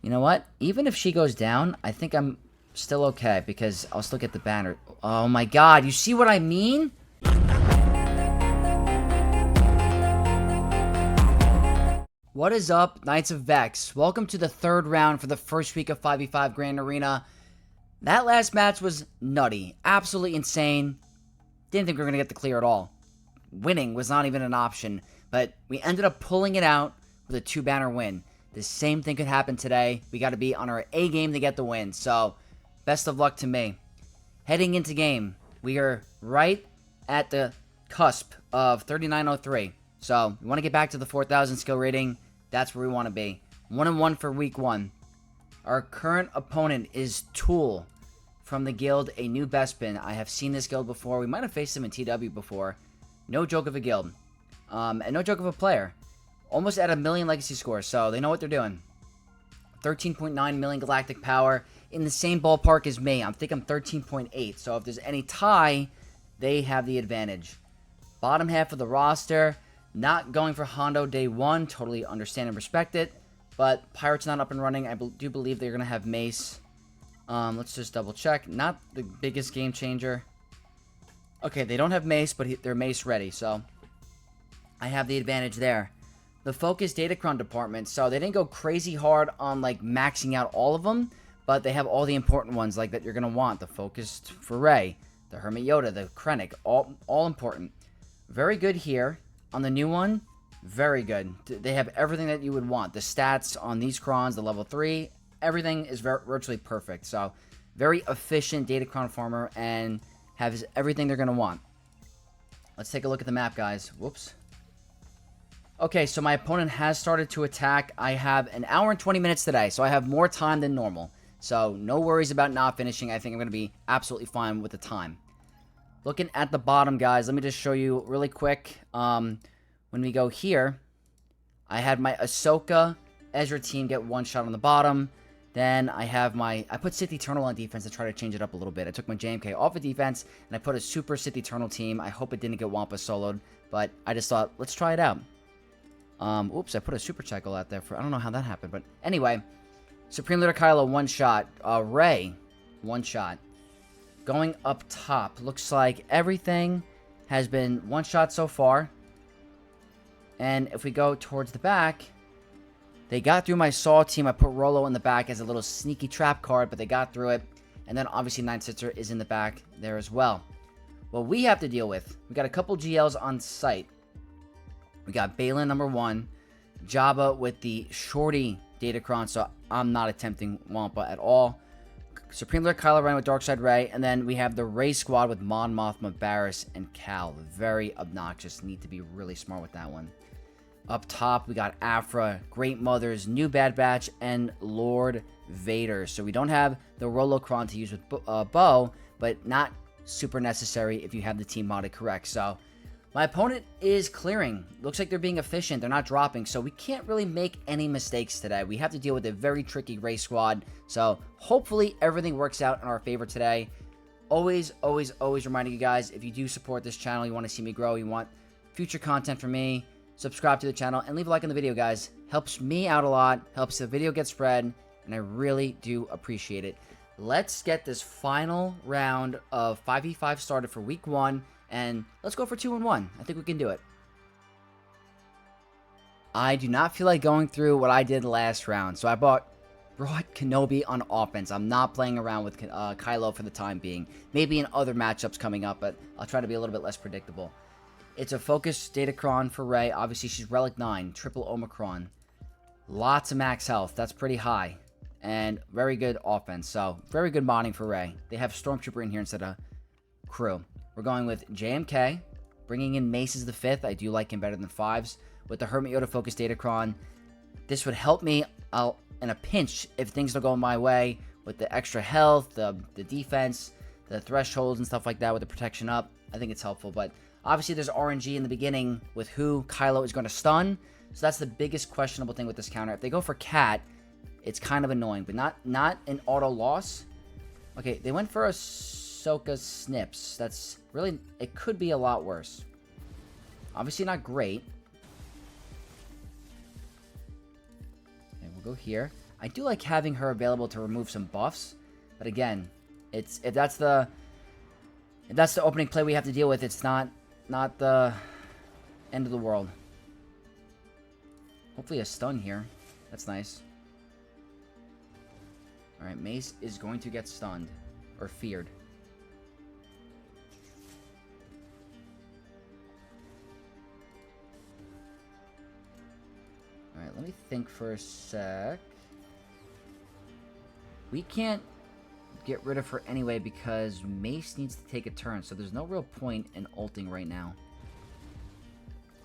You know what? Even if she goes down, I think I'm still okay because I'll still get the banner. Oh my god, you see what I mean? What is up, Knights of Vex? Welcome to the third round for the first week of 5v5 Grand Arena. That last match was nutty. Absolutely insane. Didn't think we were going to get the clear at all. Winning was not even an option, but we ended up pulling it out with a 2-banner win. The same thing could happen today. We got to be on our A game to get the win, so best of luck to me. Heading into game, we are right at the cusp of 3903. So we want to get back to the 4,000 skill rating. That's where we want to be. 1-1 for week 1. Our current opponent is Tool from the guild, a new Bespin. I have seen this guild before. We might have faced him in TW before. No joke of a guild. And no joke of a player. Almost at 1 million legacy scores, so they know what they're doing. 13.9 million galactic power. In the same ballpark as me. I think I'm 13.8. So if there's any tie, they have the advantage. Bottom half of the roster. Not going for Hondo day 1. Totally understand and respect it. But Pirate's not up and running. I do believe they're going to have Mace. Let's just double check. Not the biggest game changer. Okay, they don't have Mace, but they're Mace ready. So I have the advantage there. The focus Datacron department. So they didn't go crazy hard on like maxing out all of them. But they have all the important ones like that you're going to want. The focused Foray. The Hermit Yoda. The Krennic. All important. Very good here. On the new one, very good. They have everything that you would want. The stats on these Crons, the level 3, everything is virtually perfect. So, very efficient Datacron farmer and has everything they're going to want. Let's take a look at the map, guys. Whoops. Okay, so my opponent has started to attack. I have an hour and 20 minutes today, so I have more time than normal. So, no worries about not finishing. I think I'm going to be absolutely fine with the time. Looking at the bottom, guys, let me just show you really quick. When we go here, I had my Ahsoka, Ezra team get one shot on the bottom. Then I have I put Sith Eternal on defense to try to change it up a little bit. I took my JMK off of defense, and I put a super Sith Eternal team. I hope it didn't get Wampa soloed, but I just thought, let's try it out. Oops, I put a super cycle out there I don't know how that happened, but anyway. Supreme Leader Kylo, one shot. Rey, one shot. Going up top, looks like everything has been one shot so far. And if we go towards the back, they got through my Saw team. I put Rolo in the back as a little sneaky trap card, but they got through it. And then obviously Nine Sitzer is in the back there as well. What we have to deal with, we got a couple GLs on site. We got Baylan number 1, Jabba with the shorty Datacron, so I'm not attempting Wampa at all. Supreme Leader Kylo Ren with Darkside Rey, and then we have the Rey squad with Mon Mothma, Barris, and Cal. Very obnoxious. Need to be really smart with that one. Up top, we got Aphra, Great Mothers, New Bad Batch, and Lord Vader. So we don't have the ROLO Cron to use with Bo, but not super necessary if you have the team modded correct. So my opponent is clearing. Looks like they're being efficient. They're not dropping. So we can't really make any mistakes today. We have to deal with a very tricky Rey squad. So hopefully everything works out in our favor today. Always, always, always reminding you guys, if you do support this channel, you want to see me grow, you want future content from me, subscribe to the channel, and leave a like on the video, guys. Helps me out a lot. Helps the video get spread. And I really do appreciate it. Let's get this final round of 5v5 started for week 1. And let's go for 2-1. I think we can do it. I do not feel like going through what I did last round. So I brought Kenobi on offense. I'm not playing around with Kylo for the time being. Maybe in other matchups coming up, but I'll try to be a little bit less predictable. It's a focus Datacron for Rey. Obviously, she's Relic 9. Triple Omicron. Lots of max health. That's pretty high. And very good offense. So, very good modding for Rey. They have Stormtrooper in here instead of Crew. We're going with JMK, bringing in Mace as the 5th. I do like him better than 5s. With the Hermit Yoda focused Datacron, this would help me out in a pinch if things don't go my way. With the extra health, the defense, the thresholds and stuff like that with the protection up. I think it's helpful. But obviously there's RNG in the beginning with who Kylo is going to stun. So that's the biggest questionable thing with this counter. If they go for Cat, it's kind of annoying. But not an auto loss. Okay, they went for a Ahsoka snips. That's really, it could be a lot worse. Obviously not great. Okay, we'll go here. I do like having her available to remove some buffs, but again, if that's the opening play we have to deal with, it's not the end of the world. Hopefully a stun here. That's nice. Alright, Mace is going to get stunned. Or feared. Alright, let me think for a sec. We can't get rid of her anyway because Mace needs to take a turn, so there's no real point in ulting right now.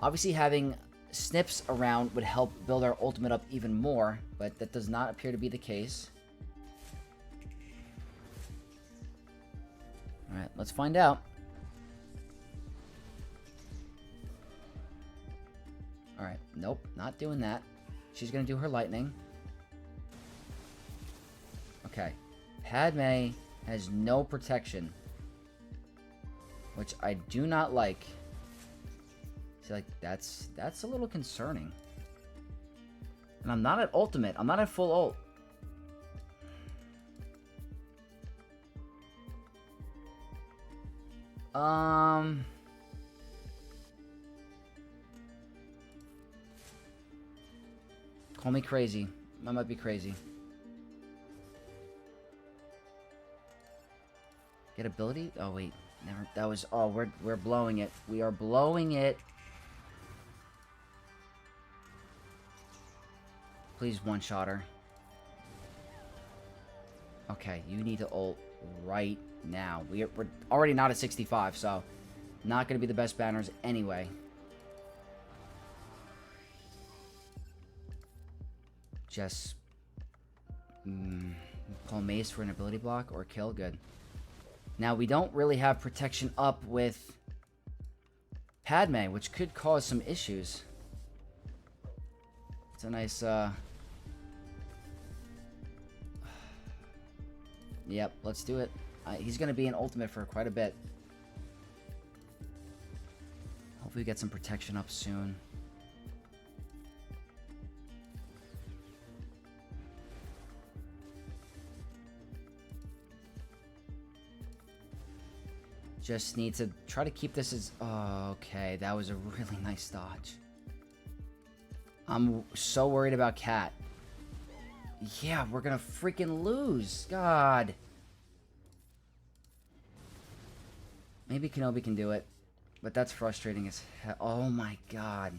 Obviously having snips around would help build our ultimate up even more, but that does not appear to be the case. Alright, let's find out. Alright, nope, not doing that. She's gonna do her lightning. Okay. Padme has no protection, which I do not like. See, like, that's a little concerning. And I'm not at ultimate. I'm not at full ult. Call me crazy. I might be crazy. Get ability? Oh wait, never. That was. Oh, we're blowing it. We are blowing it. Please one-shot her. Okay, you need to ult right now. We're already not at 65, so not going to be the best banners anyway. Just pull Mace for an ability block or kill. Good. Now, we don't really have protection up with Padme, which could cause some issues. It's a nice, Yep, let's do it. He's going to be in ultimate for quite a bit. Hopefully we get some protection up soon. Just need to try to keep this as... Oh, okay, that was a really nice dodge. I'm so worried about Cat. Yeah, we're gonna freaking lose. God. Maybe Kenobi can do it. But that's frustrating as hell. Oh my god.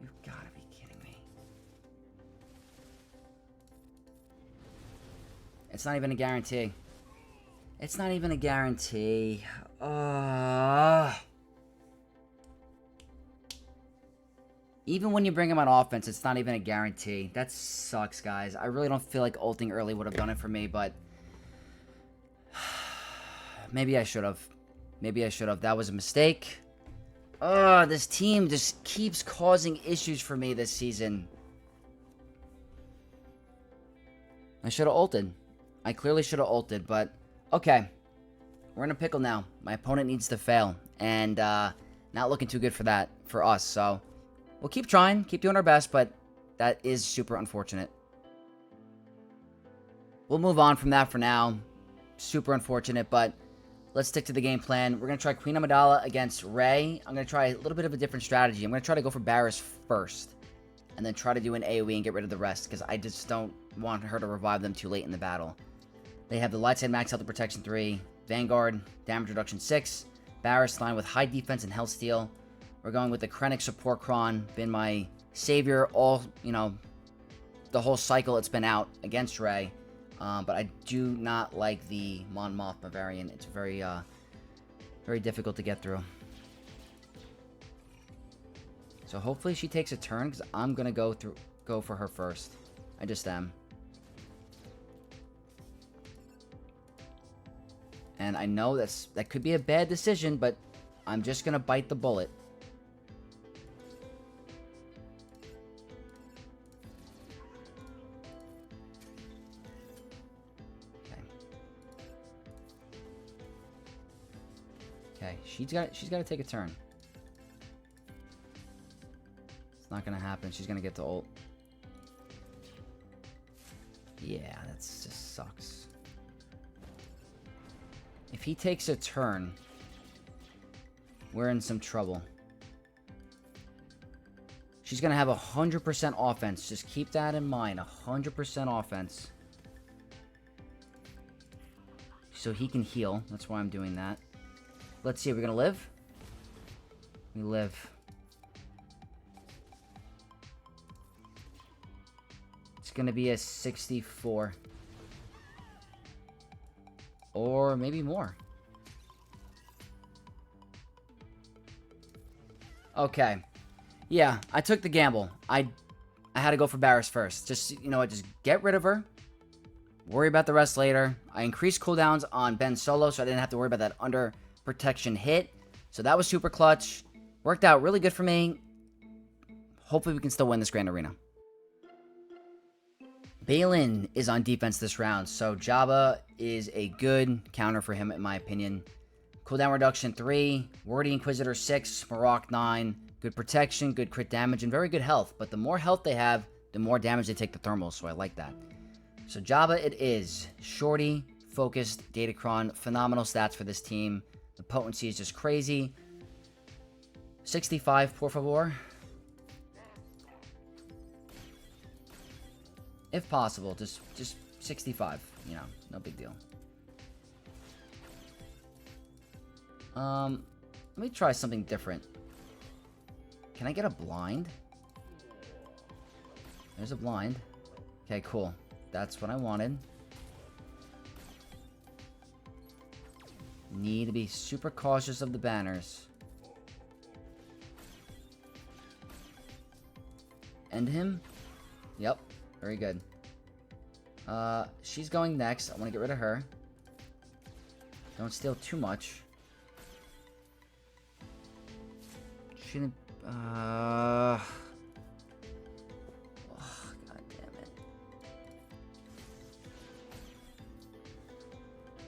You've gotta be kidding me. It's not even a guarantee. It's not even a guarantee. Even when you bring him on offense, it's not even a guarantee. That sucks, guys. I really don't feel like ulting early would have done it for me, but... Maybe I should have. Maybe I should have. That was a mistake. This team just keeps causing issues for me this season. I should have ulted. I clearly should have ulted, but... Okay. We're in a pickle now. My opponent needs to fail. And, not looking too good for that, for us, so... We'll keep trying, keep doing our best, but that is super unfortunate. We'll move on from that for now. Super unfortunate, but let's stick to the game plan. We're going to try Queen Amidala against Rey. I'm going to try a little bit of a different strategy. I'm going to try to go for Barris first, and then try to do an AoE and get rid of the rest, because I just don't want her to revive them too late in the battle. They have the light side max health and protection 3, Vanguard, damage reduction 6, Barris line with high defense and health steal. We're going with the Krennic support Cron, been my savior all, you know, the whole cycle it's been out against Rey. But I do not like the Mon Mothma variant. It's very, very difficult to get through. So hopefully she takes a turn, because I'm going to go for her first. I just am. And I know that could be a bad decision, but I'm just going to bite the bullet. She's got to take a turn. It's Not gonna happen. She's gonna get to ult. Yeah, that just sucks. If he takes a turn, we're in some trouble. She's gonna have 100% offense. Just keep that in mind. 100% offense. So he can heal. That's why I'm doing that. Let's see. Are we gonna live? We live. It's gonna be a 64. Or maybe more. Okay. Yeah, I took the gamble. I had to go for Barris first. Just, you know what, just get rid of her. Worry about the rest later. I increased cooldowns on Ben Solo, so I didn't have to worry about that under protection hit. So that was super clutch. Worked out really good for me. Hopefully we can still win this Grand Arena. Baylan is on defense this round, so Jabba is a good counter for him, in my opinion. Cooldown reduction 3, Wordy Inquisitor 6, Marrock 9, good protection, good crit damage, and very good health. But the more health they have, the more damage they take the thermals, so I like that. So Jabba it is. Shorty, focused, Datacron, phenomenal stats for this team. The potency is just crazy. 65, por favor. If possible, just 65, you know, no big deal. Let me try something different. Can I get a blind? There's a blind. Okay, cool. That's what I wanted. Need to be super cautious of the banners. End him? Yep. Very good. She's going next. I want to get rid of her. Don't steal too much. She didn't... Oh, God damn it.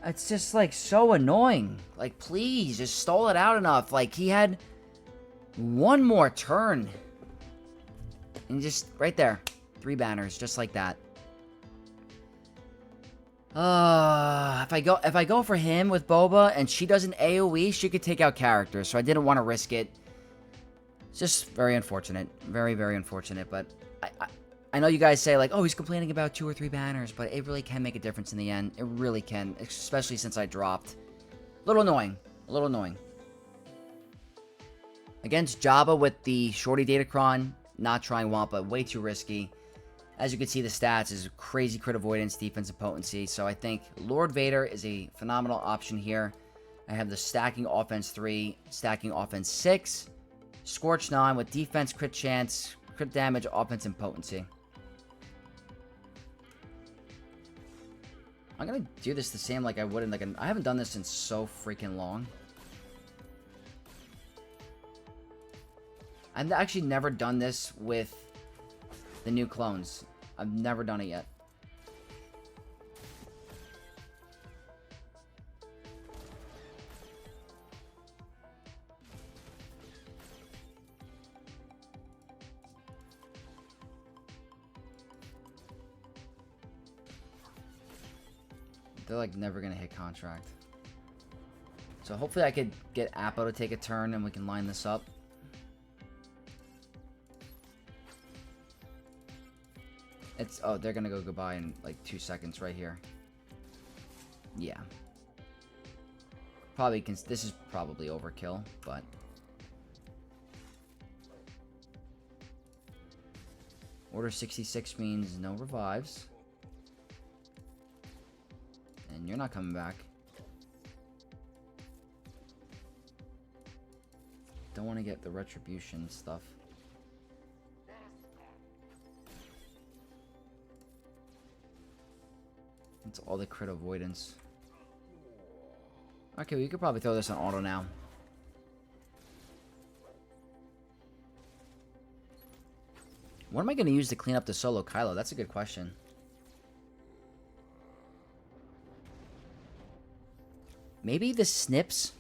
It's just, like, so annoying. Like, please, just stall it out enough. Like, he had one more turn. And just, right there. 3 banners, just like that. If I go for him with Boba and she does an AoE, she could take out characters, so I didn't want to risk it. It's just very unfortunate. Very, very unfortunate, but I know you guys say, like, oh, he's complaining about 2 or 3 banners, but it really can make a difference in the end. It really can, especially since I dropped. A little annoying. A little annoying. Against Jabba with the Shorty Datacron, not trying Wampa, way too risky. As you can see, the stats is crazy crit avoidance, defense, and potency. So I think Lord Vader is a phenomenal option here. I have the stacking offense 3, stacking offense 6, Scorch 9 with defense, crit chance, crit damage, offense, and potency. I'm going to do this the same like I would in like I haven't done this in so freaking long. I've actually never done this with the new clones. I've never done it yet. They're like never gonna hit contract. So hopefully I could get Appo to take a turn and we can line this up. It's, oh, they're gonna go goodbye in like 2 seconds right here. Yeah. Probably this is probably overkill, but Order 66 means no revives. And you're not coming back. Don't want to get the retribution stuff. It's all the crit avoidance. Okay, we could probably throw this on auto now. What am I going to use to clean up the solo Kylo? That's a good question. Maybe the snips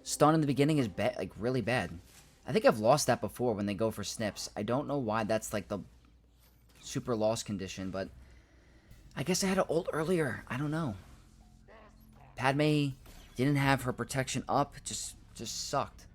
stun in the beginning is bad, like really bad. I think I've lost that before when they go for snips. I don't know why that's like the super loss condition, but I guess I had to ult earlier. I don't know. Padme didn't have her protection up. Just sucked.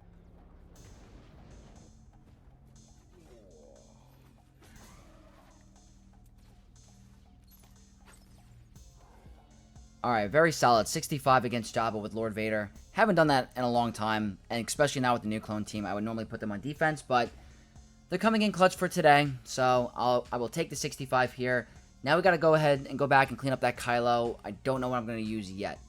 Alright, very solid. 65 against Jabba with Lord Vader. Haven't done that in a long time, and especially now with the new clone team. I would normally put them on defense, but they're coming in clutch for today, so I will take the 65 here. Now we got to go ahead and go back and clean up that Kylo. I don't know what I'm going to use yet.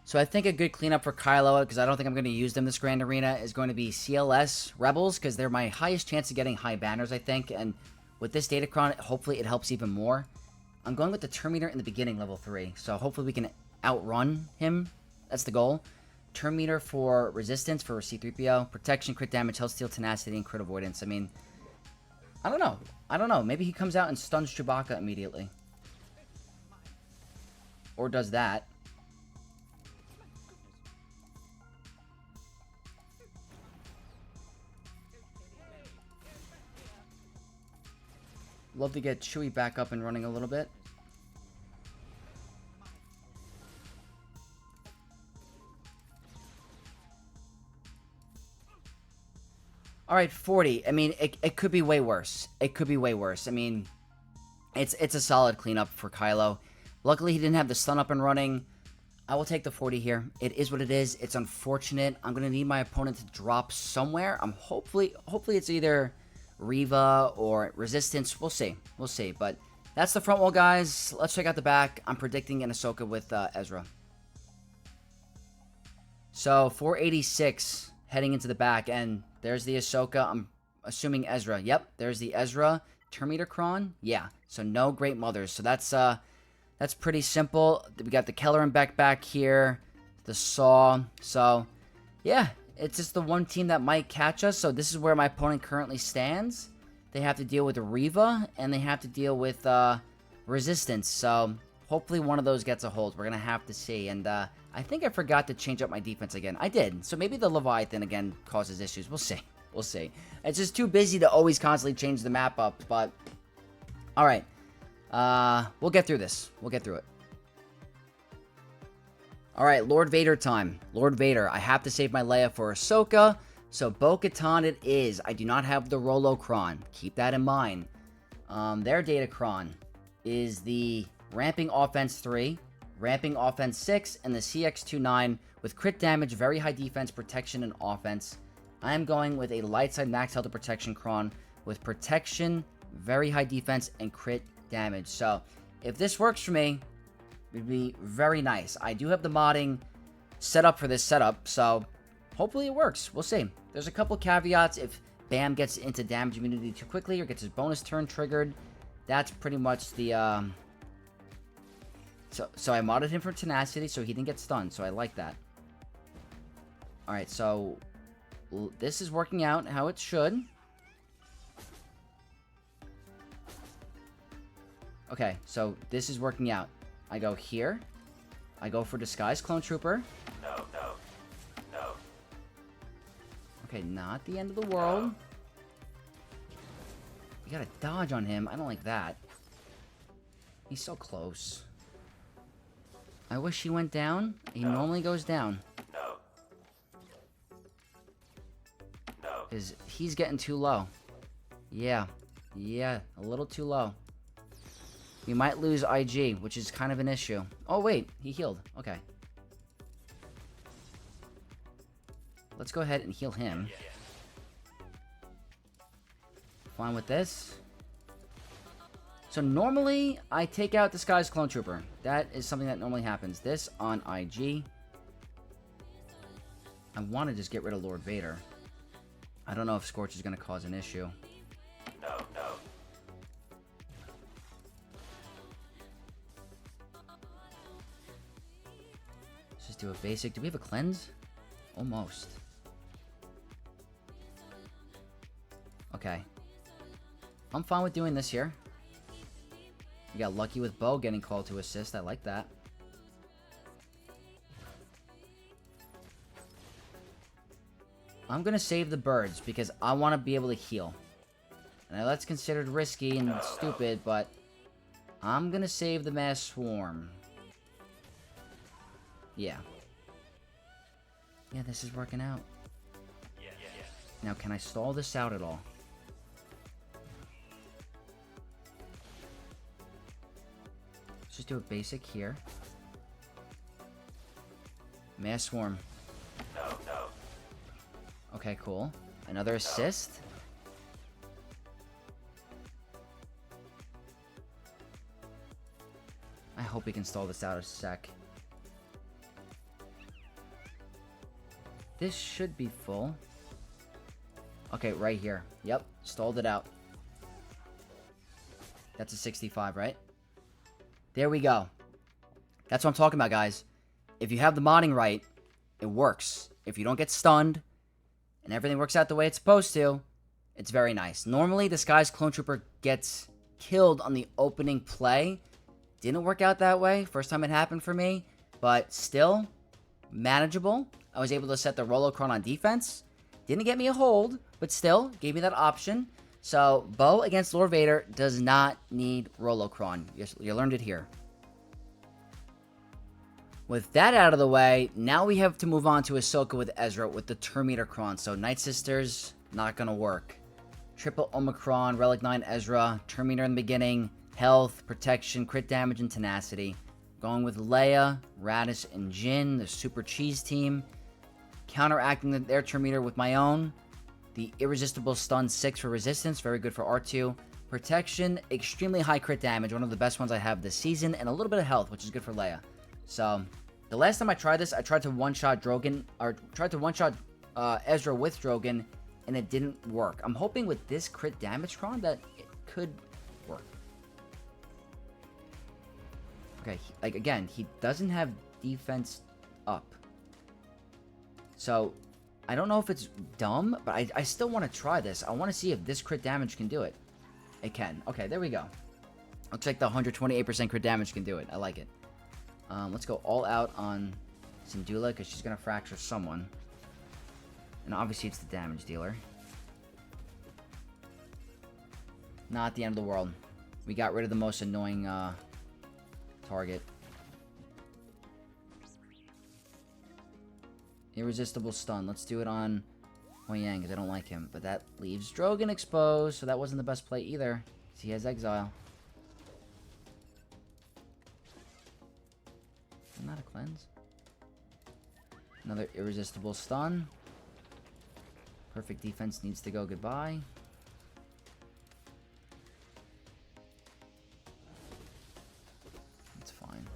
So I think a good cleanup for Kylo, because I don't think I'm going to use them this Grand Arena, is going to be CLS Rebels, because they're my highest chance of getting high banners, I think, and with this Datacron, hopefully it helps even more. I'm going with the Terminator in the beginning, level 3. So hopefully we can outrun him. That's the goal. Terminator for resistance for C-3PO. Protection, crit damage, health steal, tenacity, and crit avoidance. I mean, I don't know. I don't know. Maybe he comes out and stuns Chewbacca immediately. Or does that. Love to get Chewie back up and running a little bit. Alright, 40. I mean, it could be way worse. It could be way worse. I mean, it's a solid cleanup for Kylo. Luckily, he didn't have the stun up and running. I will take the 40 here. It is what it is. It's unfortunate. I'm going to need my opponent to drop somewhere. Hopefully it's either Reva or Resistance. We'll see. We'll see. But that's the front wall, guys. Let's check out the back. I'm predicting an Ahsoka with Ezra. So, 486 heading into the back. And there's the Ahsoka. I'm assuming Ezra. Yep, there's the Ezra. Terminator Cron. Yeah, so no Great Mothers. So that's pretty simple. We got the Keller and Beck back here. The Saw. So, yeah. It's just the one team that might catch us. So this is where my opponent currently stands. They have to deal with Reva, and they have to deal with Resistance. So hopefully one of those gets a hold. We're going to have to see. And I think I forgot to change up my defense again. I did. So maybe the Leviathan again causes issues. We'll see. We'll see. It's just too busy to always constantly change the map up. But, all right. We'll get through this. We'll get through it. Alright, Lord Vader time. Lord Vader. I have to save my Leia for Ahsoka. So, Bo-Katan it is. I do not have the ROLO Cron. Keep that in mind. Their Datacron is the Ramping Offense 3, Ramping Offense 6, and the CX-29 with crit damage, very high defense, protection, and offense. I am going with a light side max health and protection Cron with protection, very high defense, and crit damage. So, if this works for me, it'd be very nice. I do have the modding set up for this setup, so hopefully it works. We'll see. There's a couple caveats. If Bam gets into damage immunity too quickly or gets his bonus turn triggered, that's pretty much the... So I modded him for tenacity, so he didn't get stunned, so I like that. Alright, so this is working out how it should. Okay, so this is working out. I go here. I go for Disguise Clone Trooper. No. Okay, not the end of the world. You gotta dodge on him. I don't like that. He's so close. I wish he went down. He normally goes down. No. Because he's getting too low. Yeah, a little too low. We might lose IG, which is kind of an issue. Oh, wait. He healed. Okay. Let's go ahead and heal him. Fine with this. So normally, I take out Disguise Clone Trooper. That is something that normally happens. This on IG. I want to just get rid of Lord Vader. I don't know if Scorch is going to cause an issue. No. Let's just do a basic. Do we have a cleanse? Almost. Okay. I'm fine with doing this here. We got lucky with Bo getting called to assist. I like that. I'm going to save the birds because I want to be able to heal. And I know that's considered risky and stupid, but I'm going to save the mass swarm. Yeah. Yeah, this is working out. Now, can I stall this out at all? Let's just do a basic here. Mass swarm. Okay, cool. Another assist. I hope we can stall this out a sec. This should be full. Okay, right here. Yep, stalled it out. That's a 65, right? There we go. That's what I'm talking about, guys. If you have the modding right, it works. If you don't get stunned, and everything works out the way it's supposed to, it's very nice. Normally, this guy's clone trooper gets killed on the opening play. Didn't work out that way. First time it happened for me. But still, manageable. I was able to set the ROLO Cron on defense. Didn't get me a hold, but still, gave me that option. So, Bo against Lord Vader does not need ROLO Cron. You learned it here. With that out of the way, now we have to move on to Ahsoka with Ezra with the Terminator Cron. So, Night Sisters, not going to work. Triple Omicron, Relic 9 Ezra, Terminator in the beginning, health, protection, crit damage, and tenacity. Going with Leia, Raddus, and Jin, the Super Cheese team. Counteracting their Terminator with my own. The Irresistible Stun 6 for resistance, very good for R2. Protection, extremely high crit damage, one of the best ones I have this season, and a little bit of health, which is good for Leia. So, the last time I tried this, I tried to one-shot Drogon, or tried to one-shot Ezra with Drogon, and it didn't work. I'm hoping with this crit damage Cron that it could work. Okay, again, he doesn't have defense up. So, I don't know if it's dumb, but I still want to try this. I want to see if this crit damage can do it. It can. Okay, there we go. Looks like the 128% crit damage can do it. I like it. Let's go all out on Syndulla, because she's going to fracture someone. And obviously it's the damage dealer. Not the end of the world. We got rid of the most annoying target. Irresistible stun. Let's do it on Huang, because I don't like him. But that leaves Drogon exposed, so that wasn't the best play either. He has exile. Not a cleanse. Another irresistible stun. Perfect defense needs to go goodbye. That's fine.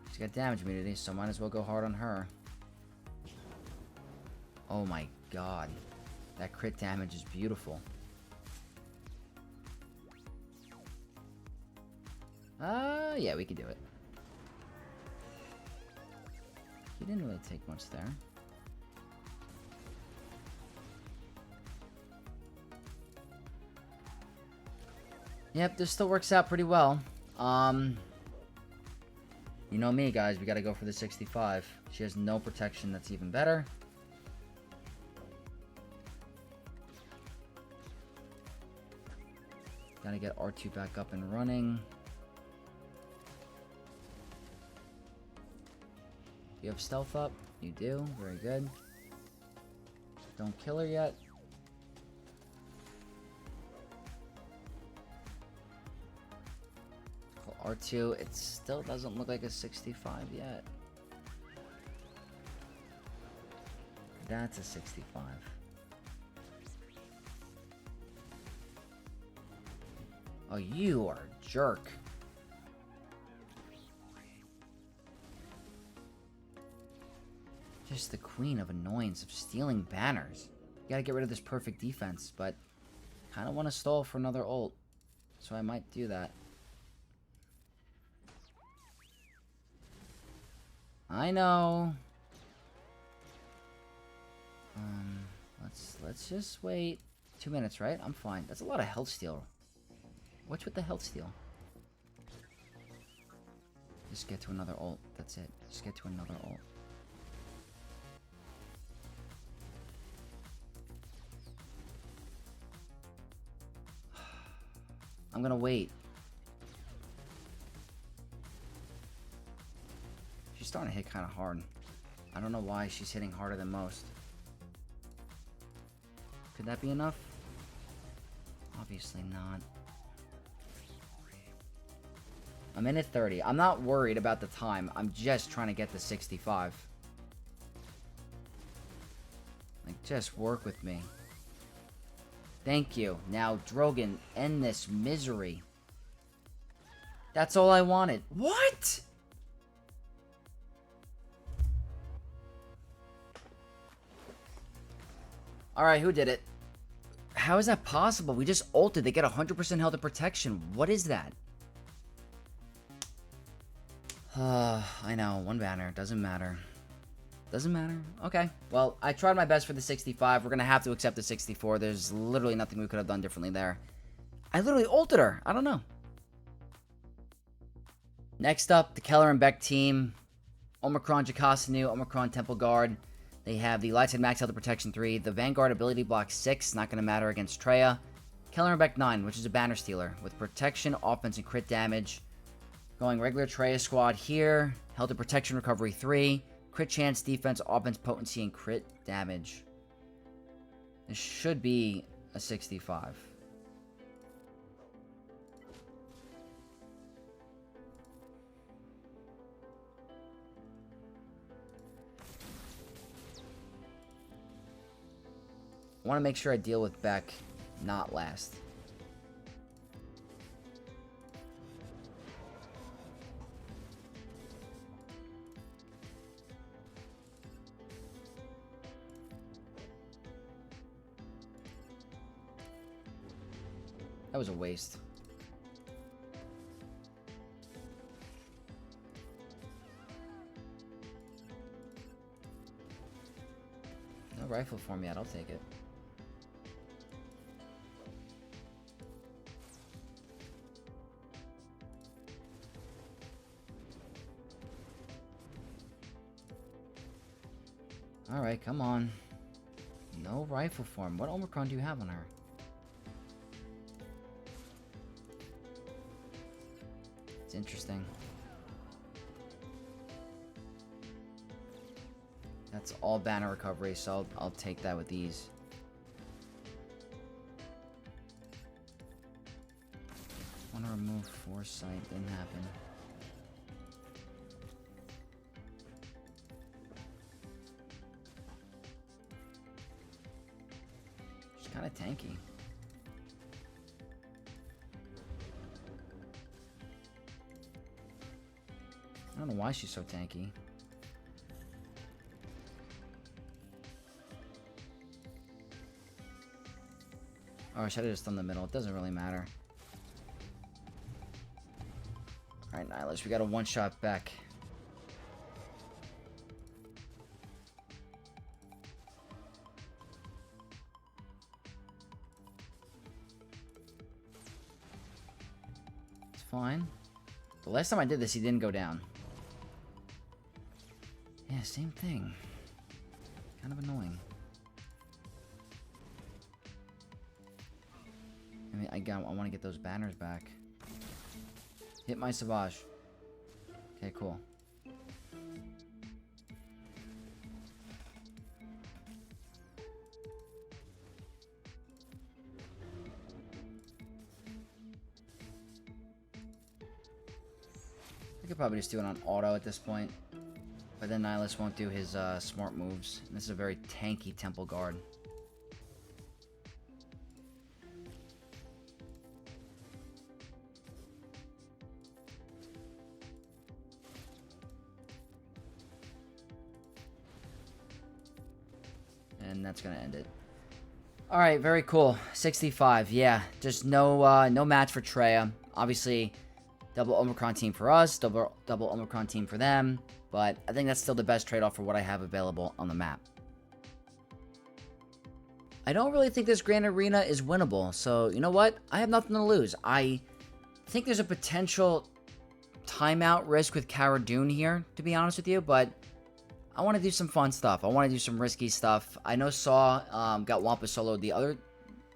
She's got damage immunity, so might as well go hard on her. Oh my god. That crit damage is beautiful. Yeah, we could do it. He didn't really take much there. Yep, this still works out pretty well. You know me, guys. We gotta go for the 65. She has no protection. That's even better. Gotta get R2 back up and running. You have stealth up? You do. Very good. Don't kill her yet. Call R2. It still doesn't look like a 65 yet. That's a 65. Oh, you are a jerk. Just the queen of annoyance of stealing banners. You gotta get rid of this perfect defense, but kind of want to stall for another ult, so I might do that. I know. Let's just wait 2 minutes, right? I'm fine. That's a lot of health steal. What's with the health steal? Just get to another ult. That's it. Just get to another ult. I'm gonna wait. She's starting to hit kind of hard. I don't know why she's hitting harder than most. Could that be enough? Obviously not. I'm in at 30. I'm not worried about the time. I'm just trying to get to 65. Like, just work with me. Thank you. Now, Drogon, end this misery. That's all I wanted. What? Alright, who did it? How is that possible? We just ulted. They get 100% health and protection. What is that? I know. One banner. Doesn't matter. Doesn't matter. Okay. Well, I tried my best for the 65. We're going to have to accept the 64. There's literally nothing we could have done differently there. I literally ulted her. I don't know. Next up, the Keller and Beck team. Omicron Jocasta Nu, Omicron Temple Guard. They have the Lightside Max Health and Protection 3. The Vanguard Ability Block 6. Not going to matter against Traya. Keller and Beck 9, which is a banner stealer. With protection, offense, and crit damage. Going regular Traya squad here. Health and Protection Recovery 3. Crit chance, defense, offense, potency, and crit damage. This should be a 65. I want to make sure I deal with Beck, not last. That was a waste. No rifle form yet, I'll take it. Alright, come on. No rifle form. What Omicron do you have on her? It's interesting. That's all banner recovery, so I'll take that with ease. Want to remove Foresight, didn't happen. She's kind of tanky. I don't know why she's so tanky. Oh, I should have just done the middle. It doesn't really matter. Alright, Nihilus, we got a one-shot back. It's fine. The last time I did this, he didn't go down. Yeah, same thing. Kind of annoying. I mean, I want to get those banners back. Hit my Savage. Okay, cool. I could probably just do it on auto at this point. But then Nihilus won't do his smart moves. And this is a very tanky Temple Guard. And that's going to end it. Alright, very cool. 65, yeah. Just no no match for Traya. Obviously, double Omicron team for us, double Omicron team for them. But I think that's still the best trade-off for what I have available on the map. I don't really think this Grand Arena is winnable. So, you know what? I have nothing to lose. I think there's a potential timeout risk with Cara Dune here, to be honest with you. But I want to do some fun stuff. I want to do some risky stuff. I know Saw got Wampa soloed the other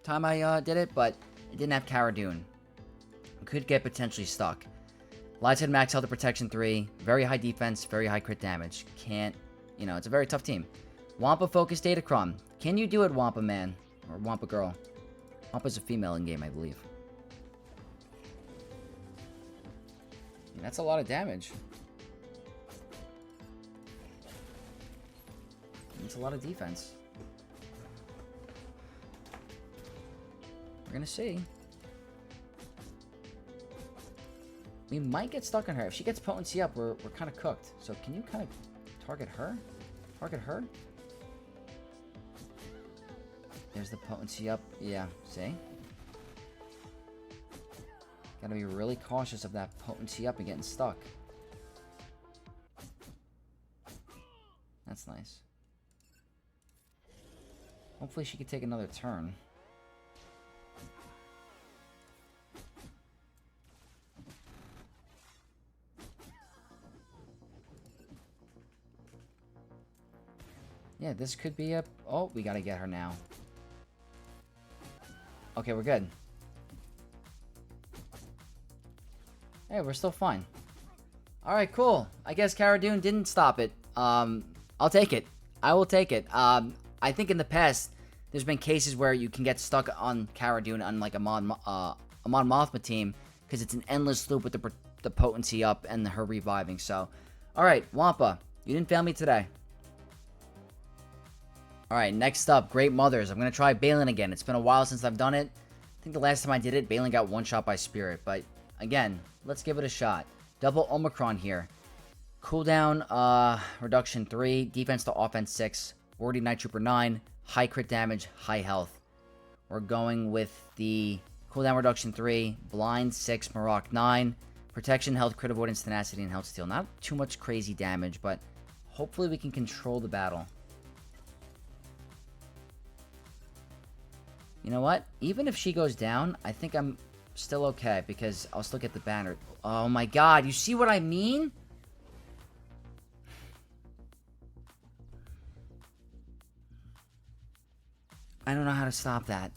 time I did it, but it didn't have Cara Dune. could get potentially stuck. Lightside max health to protection 3. Very high defense, very high crit damage. Can't, you know, it's a very tough team. Wampa focus data Cron. Can you do it, Wampa man? Or Wampa girl? Wampa's a female in game, I believe. That's a lot of damage. It's a lot of defense. We're gonna see. We might get stuck on her. If she gets potency up, we're kind of cooked. So can you kind of target her? Target her? There's the potency up. Yeah, see? Gotta be really cautious of that potency up and getting stuck. That's nice. Hopefully she could take another turn. Yeah, this could be a... Oh, we gotta get her now. Okay, we're good. Hey, we're still fine. Alright, cool. I guess Cara Dune didn't stop it. I'll take it. I will take it. I think in the past, there's been cases where you can get stuck on Cara Dune on like a Mon Mothma team because it's an endless loop with the potency up and her reviving. So, alright, Wampa, you didn't fail me today. Alright, next up, Great Mothers. I'm going to try Baylan again. It's been a while since I've done it. I think the last time I did it, Baylan got one shot by Spirit. But, again, let's give it a shot. Double Omicron here. Cooldown, reduction 3. Defense to offense 6. Wardy Night Trooper 9. High crit damage, high health. We're going with the cooldown reduction 3. Blind 6. Marrock 9. Protection, health, crit avoidance, tenacity, and health steal. Not too much crazy damage, but hopefully we can control the battle. You know what? Even if she goes down, I think I'm still okay because I'll still get the banner. Oh my god, you see what I mean? I don't know how to stop that.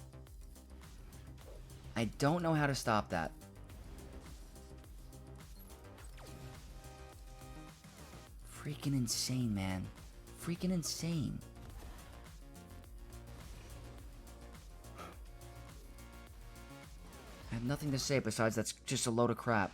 I don't know how to stop that. Freaking insane, man. Freaking insane. I have nothing to say besides that's just a load of crap.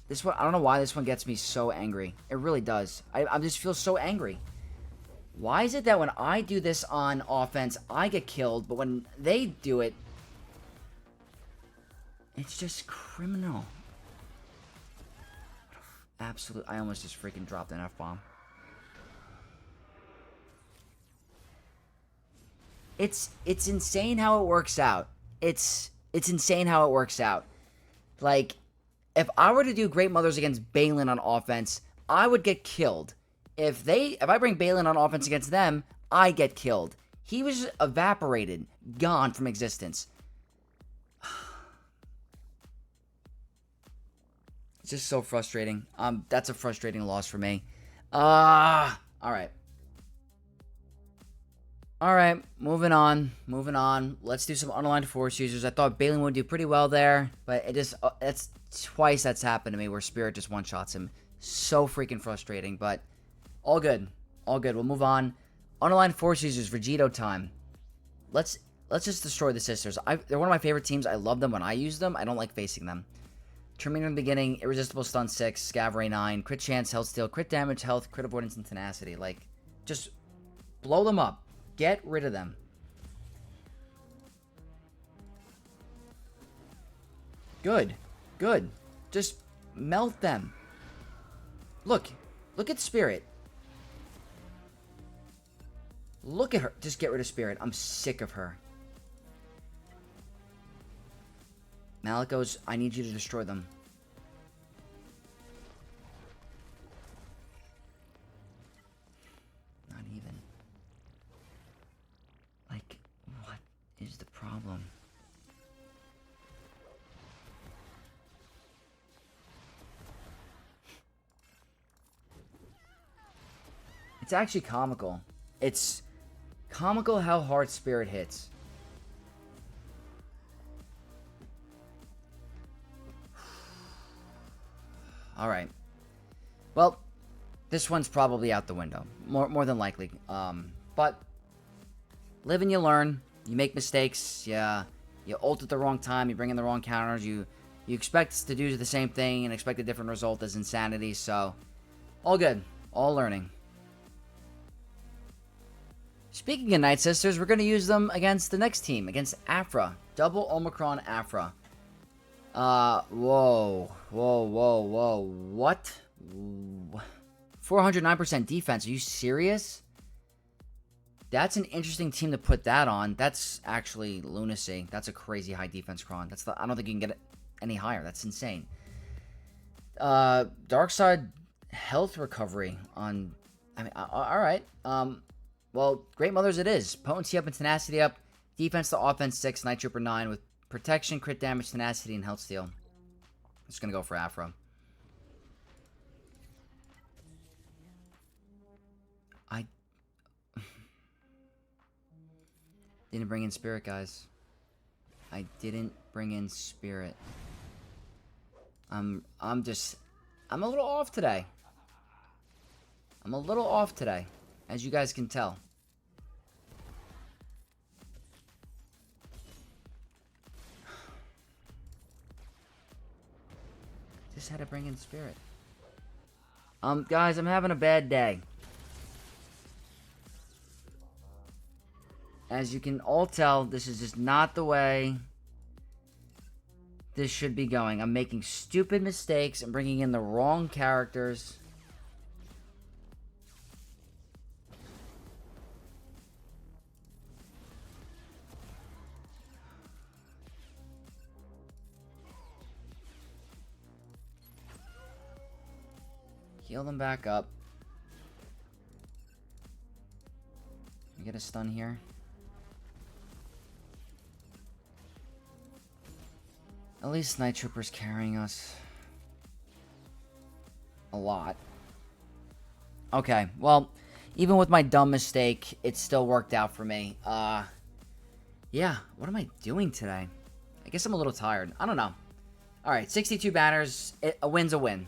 This one, I don't know why this one gets me so angry. It really does. I just feel so angry. Why is it that when I do this on offense, I get killed, but when they do it, it's just criminal. Absolute. I almost just freaking dropped an F-bomb. It's insane how it works out. It's insane how it works out. Like, if I were to do Great Mothers against Baylan on offense, I would get killed. If I bring Baylan on offense against them, I get killed. He was evaporated, gone from existence. It's just so frustrating. That's a frustrating loss for me. Alright. Alright, moving on. Moving on. Let's do some unaligned force users. I thought Baylan would do pretty well there, but it just, that's twice that's happened to me where Spirit just one-shots him. So freaking frustrating, but all good. All good. We'll move on. Unaligned force users, Vegito time. Let's just destroy the sisters. They're one of my favorite teams. I love them when I use them. I don't like facing them. Trimming in the beginning, irresistible stun 6, scav ray 9, crit chance, health steal, crit damage, health, crit avoidance, and tenacity. Like, just blow them up. Get rid of them. Good. Good. Just melt them. Look. Look at Spirit. Look at her. Just get rid of Spirit. I'm sick of her. Malicos, I need you to destroy them. Not even. Like, what is the problem? It's actually comical. It's comical how hard Spirit hits. Alright. Well, this one's probably out the window. More than likely. But live and you learn. You make mistakes. You ult at the wrong time. You bring in the wrong counters. You expect to do the same thing and expect a different result as insanity. So, all good. All learning. Speaking of Night Sisters, we're going to use them against the next team. Against Aphra. Double Omicron Aphra. Whoa. What? 409% defense. Are you serious? That's an interesting team to put that on. That's actually lunacy. That's a crazy high defense Cron. I don't think you can get it any higher. That's insane. Dark side health recovery on... I mean, alright. Well, Great Mothers it is. Potency up and tenacity up. Defense to offense 6, Night Trooper 9 with protection, crit damage, tenacity, and health steal. Just gonna go for Aphra. I didn't bring in Spirit, guys. I didn't bring in Spirit. I'm a little off today. As you guys can tell. Just had to bring in Spirit. Guys, I'm having a bad day. As you can all tell, this is just not the way this should be going. I'm making stupid mistakes and bringing in the wrong characters. Heal them back up. We get a stun here. At least Night Trooper's carrying us a lot. Okay, well, even with my dumb mistake, it still worked out for me. Yeah, what am I doing today? I guess I'm a little tired. I don't know. Alright, 62 banners. A win's a win.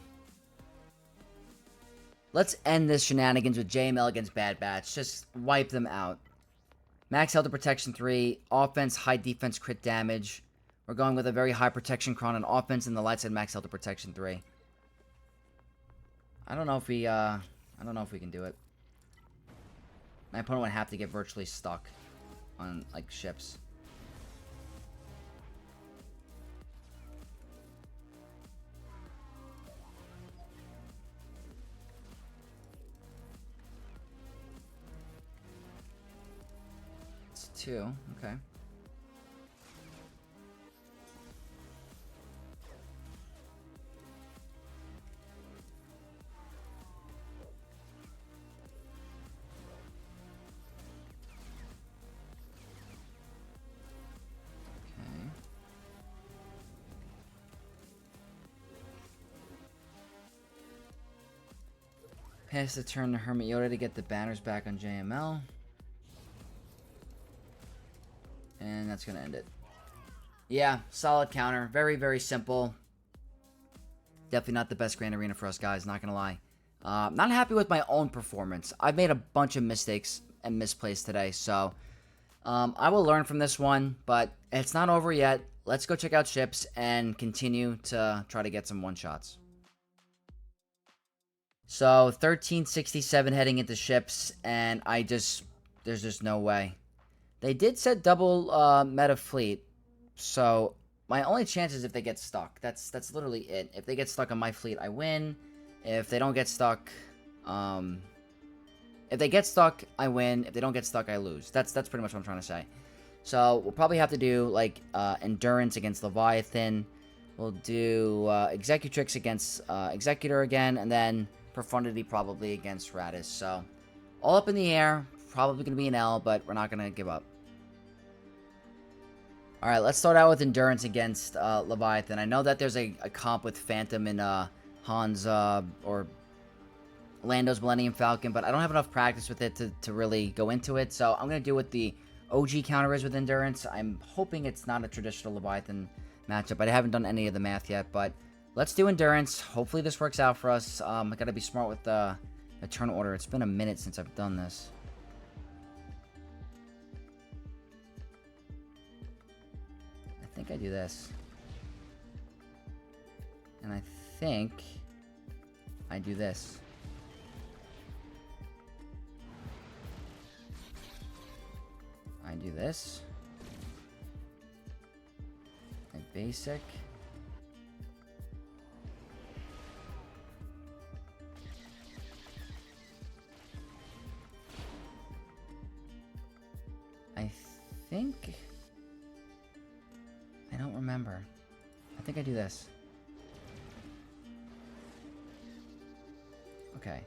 Let's end this shenanigans with JML against Bad Batch. Just wipe them out. Max health to protection 3. Offense, high defense, crit damage. We're going with a very high protection Cron on offense and the light side max health to protection 3. I don't know if we can do it. My opponent would have to get virtually stuck on, like, ships. It's 2, okay. Pass the turn to Hermit Yoda to get the banners back on JML. And that's going to end it. Yeah, solid counter. Very, very simple. Definitely not the best Grand Arena for us, guys. Not going to lie. Not happy with my own performance. I've made a bunch of mistakes and misplays today. So, I will learn from this one. But it's not over yet. Let's go check out ships and continue to try to get some one-shots. So, 1367 heading into ships, and there's just no way. They did set double meta fleet, so my only chance is if they get stuck. That's literally it. If they get stuck on my fleet, I win. If they don't get stuck, if they get stuck, I win. If they don't get stuck, I lose. That's pretty much what I'm trying to say. So, we'll probably have to do, like, Endurance against Leviathan. We'll do Executrix against Executor again, and then Profundity probably against Raddus. So, all up in the air. Probably going to be an L, but we're not going to give up. Alright, let's start out with Endurance against Leviathan. I know that there's a comp with Phantom and Hans, or Lando's Millennium Falcon, but I don't have enough practice with it to really go into it, so I'm going to do what the OG counter is with Endurance. I'm hoping it's not a traditional Leviathan matchup, but I haven't done any of the math yet, but let's do Endurance. Hopefully this works out for us. I got to be smart with the turn order. It's been a minute since I've done this. I think I do this. And I think I do this. I do this. A basic. I think... I don't remember. I think I do this. Okay.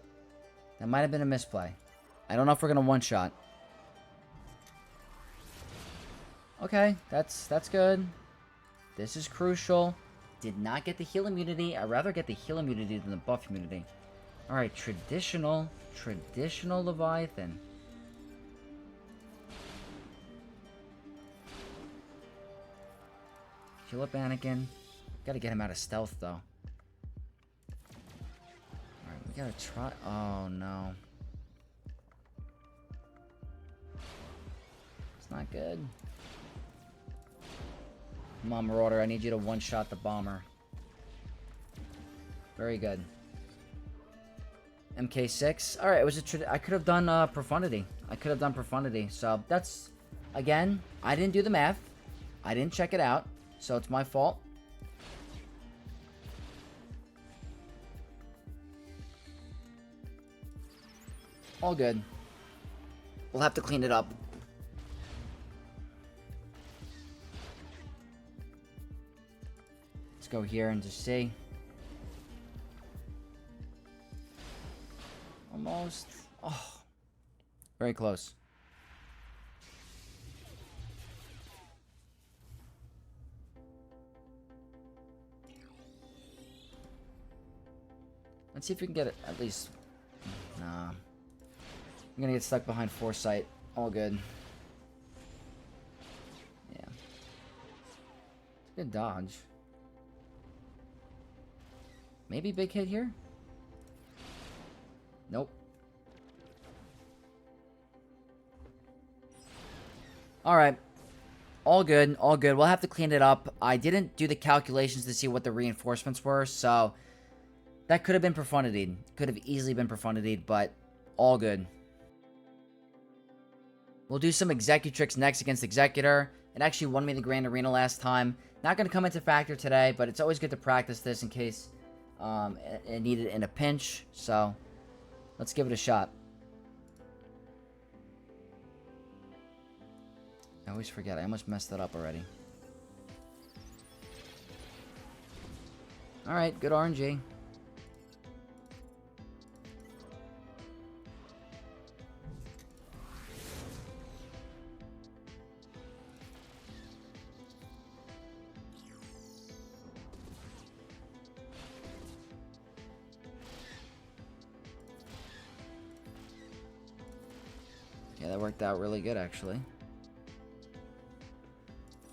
That might have been a misplay. I don't know if we're going to one-shot. Okay, that's good. This is crucial. Did not get the heal immunity. I'd rather get the heal immunity than the buff immunity. Alright, traditional Leviathan. Heal up Anakin. Gotta get him out of stealth, though. Alright, we gotta try... Oh, no. It's not good. Come on, Marauder. I need you to one-shot the bomber. Very good. MK6. Alright, it was I could have done Profundity. I could have done Profundity. So, that's... Again, I didn't do the math. I didn't check it out. So, it's my fault. All good. We'll have to clean it up. Let's go here and just see. Almost. Oh. Very close. Let's see if we can get it at least. Nah. I'm gonna get stuck behind Foresight. All good. Yeah. Good dodge. Maybe big hit here? Nope. Alright. All good, all good. We'll have to clean it up. I didn't do the calculations to see what the reinforcements were, so that could have been Profundity. Could have easily been Profundity, but all good. We'll do some Executrix next against Executor. It actually won me the Grand Arena last time. Not going to come into factor today, but it's always good to practice this in case it needed in a pinch. So, let's give it a shot. I always forget. I almost messed that up already. Alright, good RNG. Yeah, that worked out really good, actually.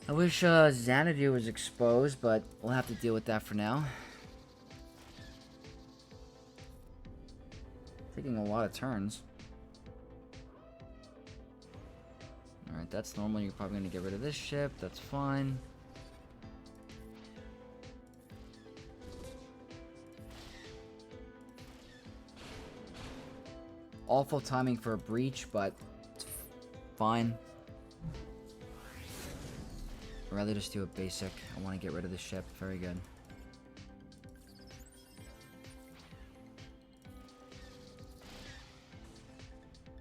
I wish Xanadu was exposed, but we'll have to deal with that for now. Taking a lot of turns. Alright, that's normal. You're probably going to get rid of this ship. That's fine. Awful timing for a breach, but it's fine. I'd rather just do a basic. I want to get rid of the ship. Very good.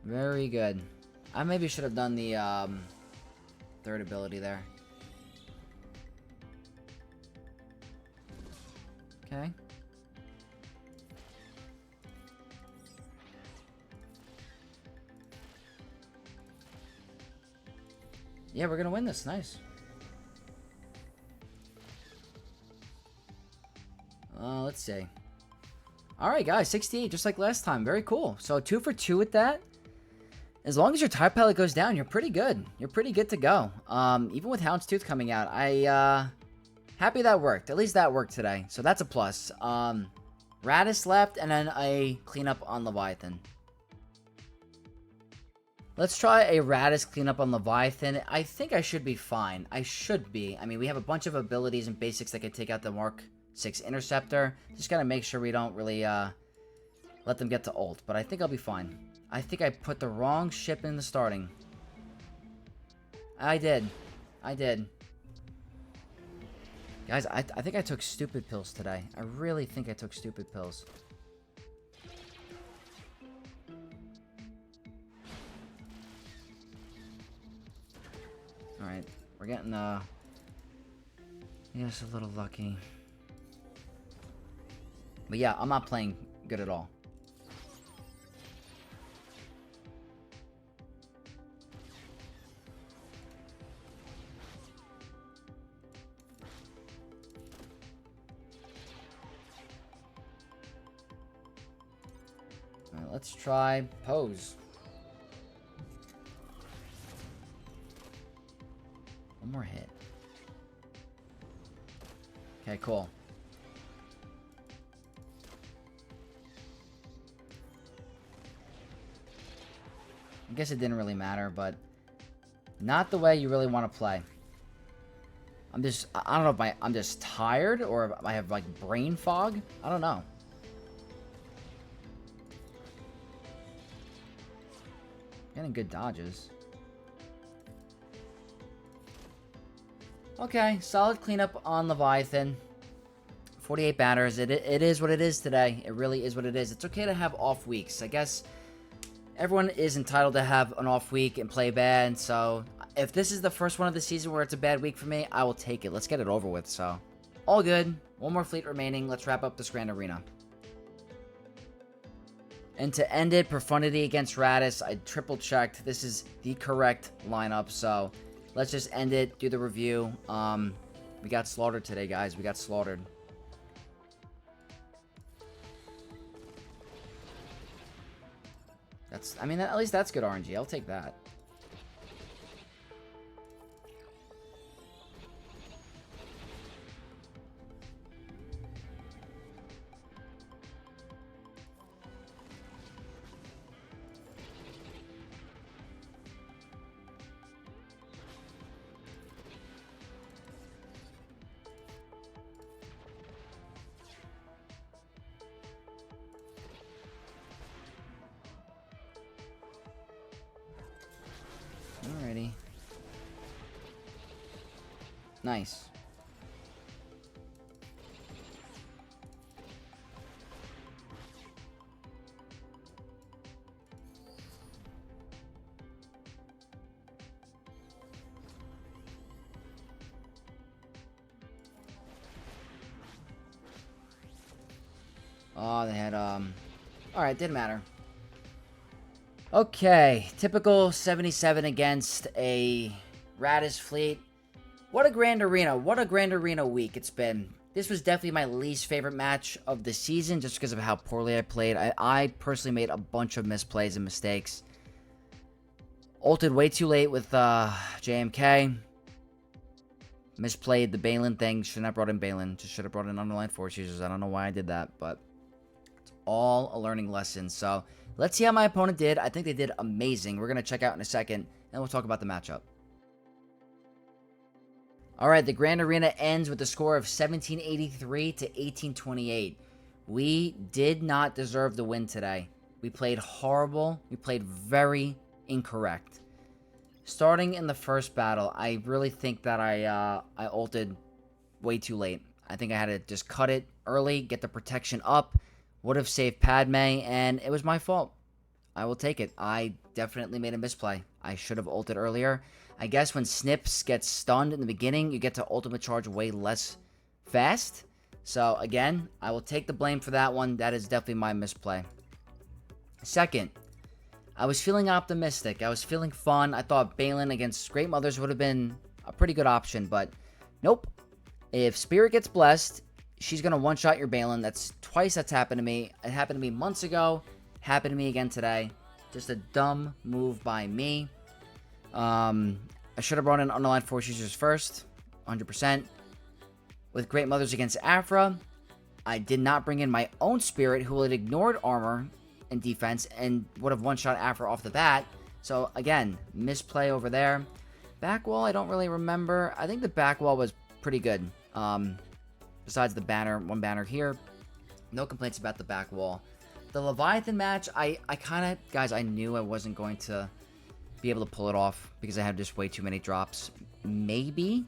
Very good. I maybe should have done the third ability there. Okay. Yeah, we're gonna win this. Nice. Let's see. Alright, guys, 68, just like last time. Very cool. So 2 for 2 with that. As long as your TIE pilot goes down, you're pretty good. You're pretty good to go. Even with Houndstooth coming out, happy that worked. At least that worked today. So that's a plus. Raddus left, and then a cleanup on Leviathan. Let's try a Raddus cleanup on Leviathan. I think I should be fine. I should be. I mean, we have a bunch of abilities and basics that can take out the Mark 6 Interceptor. Just gotta make sure we don't really let them get to ult. But I think I'll be fine. I think I put the wrong ship in the starting. I did. Guys, I think I took stupid pills today. I really think I took stupid pills. Alright, we're getting, yes, a little lucky. But yeah, I'm not playing good at all. Alright, let's try pose. One more hit. Okay, cool. I guess it didn't really matter, but not the way you really want to play. I don't know if I'm just tired or if I have like brain fog. I don't know. Getting good dodges. Okay, solid cleanup on Leviathan. 48 batters. It is what it is today. It really is what it is. It's okay to have off weeks. I guess everyone is entitled to have an off week and play bad. So if this is the first one of the season where it's a bad week for me, I will take it. Let's get it over with. So all good. One more fleet remaining. Let's wrap up this Grand Arena. And to end it, Profundity against Raddus. I triple checked. This is the correct lineup. So let's just end it. Do the review. We got slaughtered today, guys. We got slaughtered. I mean, at least that's good RNG. I'll take that. Alrighty. Nice. Oh, they had, alright, didn't matter. Okay, typical 77 against a Raddus fleet. What a Grand Arena. What a Grand Arena week it's been. This was definitely my least favorite match of the season just because of how poorly I played. I personally made a bunch of misplays and mistakes. Ulted way too late with JMK. Misplayed the Baylan thing. Shouldn't have brought in Baylan. Just should have brought in underline force users. I don't know why I did that, but it's all a learning lesson. So let's see how my opponent did. I think they did amazing. We're going to check out in a second, and we'll talk about the matchup. Alright, the Grand Arena ends with a score of 1783 to 1828. We did not deserve the win today. We played horrible. We played very incorrect. Starting in the first battle, I really think that I ulted way too late. I think I had to just cut it early, get the protection up. Would have saved Padme, and it was my fault. I will take it. I definitely made a misplay. I should have ulted earlier. I guess when Snips gets stunned in the beginning, you get to ultimate charge way less fast. So, again, I will take the blame for that one. That is definitely my misplay. Second, I was feeling optimistic. I was feeling fun. I thought Baylan against Great Mothers would have been a pretty good option, but nope. If Spirit gets blessed, she's going to one-shot your Baylan. That's twice that's happened to me. It happened to me months ago. Happened to me again today. Just a dumb move by me. I should have brought in Underline Force Users first. 100%. With Great Mothers against Aphra, I did not bring in my own Spirit, who had ignored armor and defense and would have one-shot Aphra off the bat. So, again, misplay over there. Back wall, I don't really remember. I think the back wall was pretty good. Besides the banner, one banner here. No complaints about the back wall. The Leviathan match, I kind of... Guys, I knew I wasn't going to be able to pull it off because I had just way too many drops. Maybe,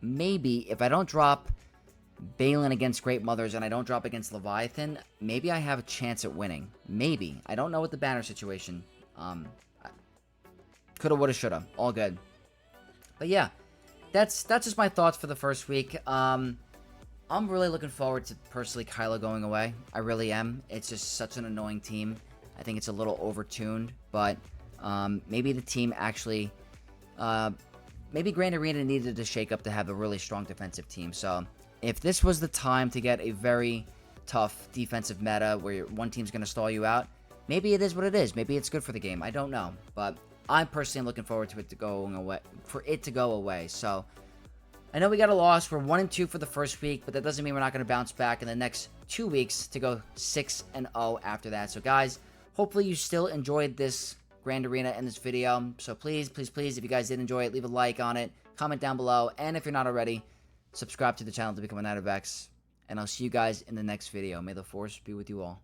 if I don't drop Baylan against Great Mothers and I don't drop against Leviathan, maybe I have a chance at winning. Maybe. I don't know what the banner situation. Coulda, woulda, shoulda. All good. But yeah, that's just my thoughts for the first week. I'm really looking forward to, personally, Kylo going away. I really am. It's just such an annoying team. I think it's a little overtuned, but maybe the team actually... maybe Grand Arena needed to shake up to have a really strong defensive team. So if this was the time to get a very tough defensive meta where one team's going to stall you out, maybe it is what it is. Maybe it's good for the game. I don't know. But I'm personally looking forward to it to go away. So I know we got a loss. We're 1-2 for the first week, but that doesn't mean we're not going to bounce back in the next 2 weeks to go 6-0 after that. So guys, hopefully you still enjoyed this Grand Arena in this video. So please, if you guys did enjoy it, leave a like on it, comment down below, and if you're not already, subscribe to the channel to become a Knight of X. And I'll see you guys in the next video. May the Force be with you all.